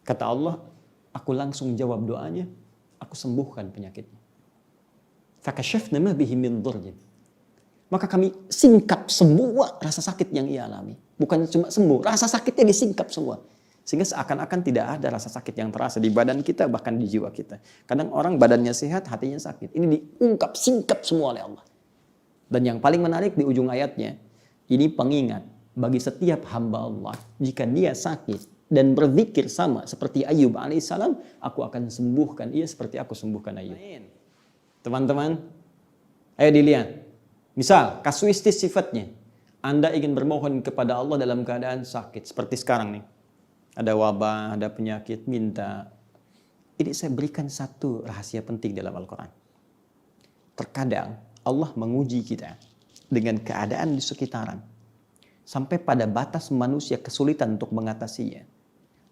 Kata Allah, aku langsung jawab doanya, aku sembuhkan penyakitnya. Fakashafna ma bihi min dhurrin. Maka kami singkap semua rasa sakit yang ia alami. Bukan cuma sembuh, rasa sakitnya disingkap semua. Sehingga seakan-akan tidak ada rasa sakit yang terasa di badan kita, bahkan di jiwa kita. Kadang orang badannya sehat, hatinya sakit. Ini diungkap, singkap semua oleh Allah. Dan yang paling menarik di ujung ayatnya, ini pengingat bagi setiap hamba Allah. Jika dia sakit dan berzikir sama seperti Ayub alaihissalam, aku akan sembuhkan ia seperti aku sembuhkan Ayub. Teman-teman, ayo dilihat. Misal, kasuistis sifatnya. Anda ingin bermohon kepada Allah dalam keadaan sakit. Seperti sekarang nih. Ada wabah, ada penyakit, minta. Ini saya berikan satu rahasia penting dalam Al-Quran. Terkadang Allah menguji kita dengan keadaan di sekitaran. Sampai pada batas manusia kesulitan untuk mengatasinya.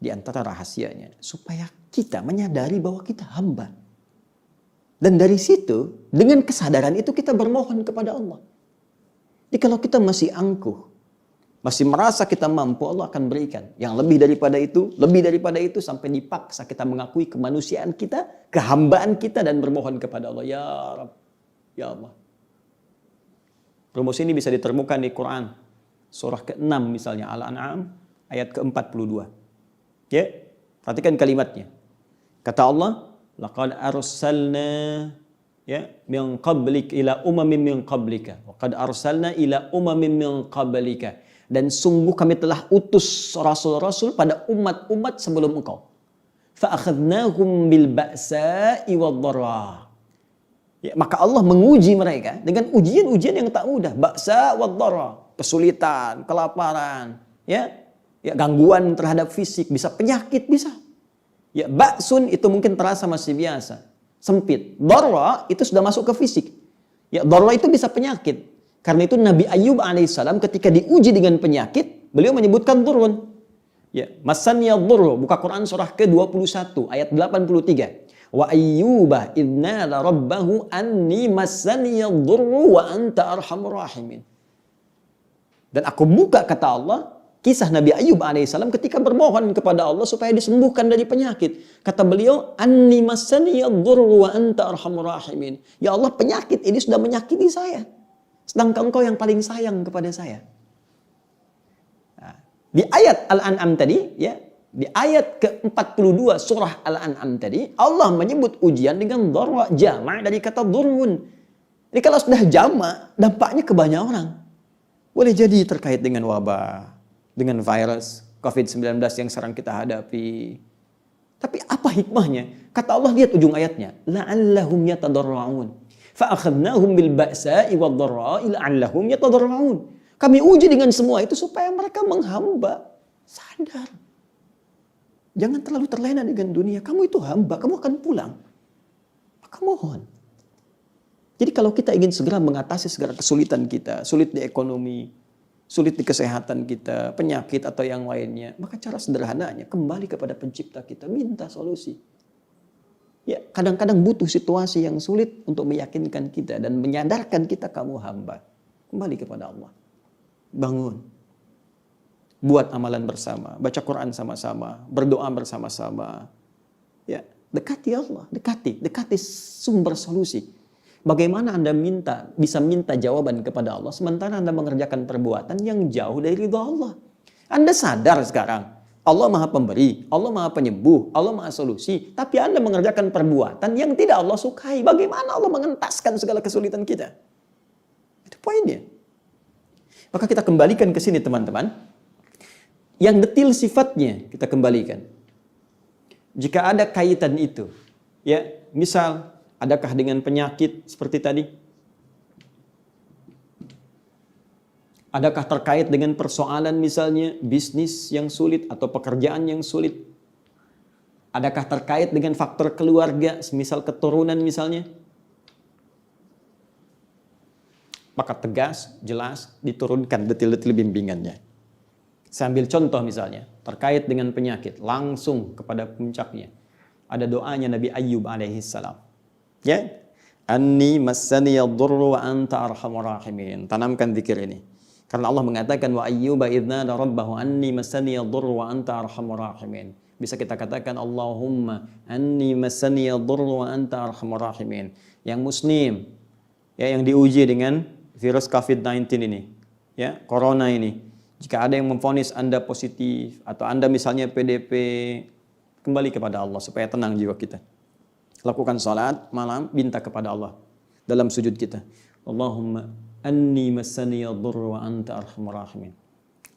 Di antara rahasianya. Supaya kita menyadari bahwa kita hamba. Dan dari situ, dengan kesadaran itu kita bermohon kepada Allah. Jadi kalau kita masih angkuh, masih merasa kita mampu, Allah akan berikan. Yang lebih daripada itu, sampai dipaksa kita mengakui kemanusiaan kita, kehambaan kita, dan bermohon kepada Allah. Ya Rabb, ya Allah. Rumus ini bisa ditemukan di Quran. Surah ke-6 misalnya, Al-An'am, ayat ke-42. Ya, perhatikan kalimatnya. Kata Allah, laqad arsalna min qablik ila umamin min qablika wa qad arsalna ila umamin min qablika, dan sungguh kami telah utus rasul-rasul pada umat-umat sebelum engkau. Fa akhadnahum bil ba'sa'i wad-dharra. Ya, maka Allah menguji mereka dengan ujian-ujian yang tak mudah, ba'sa wad-dharra, kesulitan, kelaparan, ya gangguan terhadap fisik, bisa penyakit, bisa. Ya, ba'sun itu mungkin terasa masih biasa, sempit. Dharra itu sudah masuk ke fisik. Ya, dharra itu bisa penyakit. Karena itu Nabi Ayub alaihissalam ketika diuji dengan penyakit, beliau menyebutkan dhurrun. Ya, masaniya dhurru, buka Quran surah ke-21 ayat 83. Wa ayyuba idnala rabbahu anni masaniya dhurru wa anta arhamur rahimin. Dan aku buka, kata Allah, kisah Nabi Ayub alaihissalam ketika bermohon kepada Allah supaya disembuhkan dari penyakit. Kata beliau, anni masaniya dhurru wa anta arhamur rahimin. Ya Allah, penyakit ini sudah menyakiti saya. Sedangkan engkau yang paling sayang kepada saya. Nah, di ayat Al-An'am tadi, ya, di ayat ke-42 surah Al-An'am tadi, Allah menyebut ujian dengan dharra, jama' dari kata dhurrun. Jadi kalau sudah jama', dampaknya ke banyak orang. Boleh jadi terkait dengan wabah, dengan virus COVID-19 yang sekarang kita hadapi. Tapi apa hikmahnya? Kata Allah, lihat ujung ayatnya. La'allahum yatadarra'un. Fa'akhadnahum bil ba'sa'i wad-dharra'i la'allahum yatadarra'un. Kami uji dengan semua itu supaya mereka menghamba. Sadar. Jangan terlalu terlena dengan dunia. Kamu itu hamba, kamu akan pulang. Maka mohon. Jadi kalau kita ingin segera mengatasi segala kesulitan kita, sulit di ekonomi, sulit di kesehatan kita, penyakit atau yang lainnya, maka cara sederhananya kembali kepada pencipta kita, minta solusi. Ya, kadang-kadang butuh situasi yang sulit untuk meyakinkan kita dan menyadarkan kita kamu hamba. Kembali kepada Allah. Bangun. Buat amalan bersama, baca Quran sama-sama, berdoa bersama-sama. Ya, dekati Allah, dekati sumber solusi. Bagaimana Anda bisa minta jawaban kepada Allah sementara Anda mengerjakan perbuatan yang jauh dari ridha Allah. Anda sadar sekarang, Allah Maha Pemberi, Allah Maha Penyembuh, Allah Maha Solusi, tapi Anda mengerjakan perbuatan yang tidak Allah sukai. Bagaimana Allah mengentaskan segala kesulitan kita? Itu poinnya. Maka kita kembalikan ke sini teman-teman. Yang detil sifatnya kita kembalikan. Jika ada kaitan itu, ya, misal adakah dengan penyakit seperti tadi? Adakah terkait dengan persoalan misalnya bisnis yang sulit atau pekerjaan yang sulit? Adakah terkait dengan faktor keluarga, semisal keturunan misalnya? Maka tegas, jelas, diturunkan detil-detil bimbingannya. Saya ambil contoh misalnya, terkait dengan penyakit, langsung kepada puncaknya. Ada doanya Nabi Ayub alaihissalam. Ya, anni massaniya dhurru wa anta arhamur rahimin. Tanamkan zikir ini. Karena Allah mengatakan wa ayyuba idna rabbahu anni massaniya dhurru wa anta arhamur rahimin. Bisa kita katakan Allahumma anni massaniya dhurru wa anta arhamar rahimin. Yang muslim ya yang diuji dengan virus COVID-19 ini, ya, corona ini. Jika ada yang memvonis Anda positif atau Anda misalnya PDP, kembali kepada Allah supaya tenang jiwa kita. Lakukan salat malam, minta kepada Allah dalam sujud kita. Allahumma anni massaniya dhurru wa anta arhamar rahimin.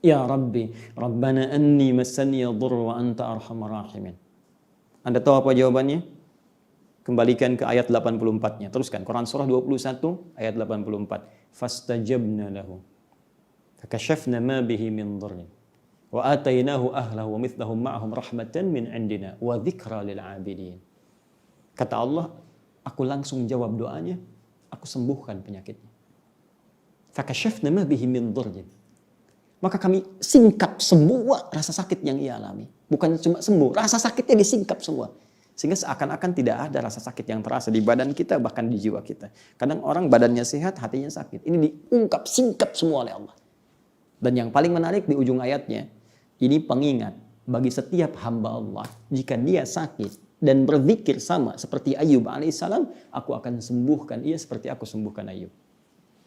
Ya Rabbi, Rabbana anni massaniya dhurru wa anta arhamar rahimin. Anda tahu apa jawabannya? Kembalikan ke ayat 84-nya. Teruskan Quran surah 21 ayat 84. Fastajabna lahu. Fakashafna ma bihi min dhurrin. Wa atainahu ahlahu wa mithlahum ma'ahum rahmatan min indina wa dzikra lil 'abidin. Kata Allah, aku langsung jawab doanya, aku sembuhkan penyakitnya. Fakashafna ma bihi min dhurrin. Maka kami singkap semua rasa sakit yang ia alami. Bukan cuma sembuh, rasa sakitnya disingkap semua. Sehingga seakan-akan tidak ada rasa sakit yang terasa di badan kita, bahkan di jiwa kita. Kadang orang badannya sehat, hatinya sakit. Ini diungkap, singkap semua oleh Allah. Dan yang paling menarik di ujung ayatnya, ini pengingat bagi setiap hamba Allah. Jika dia sakit dan berzikir sama seperti Ayub alaihissalam, aku akan sembuhkan ia seperti aku sembuhkan Ayub.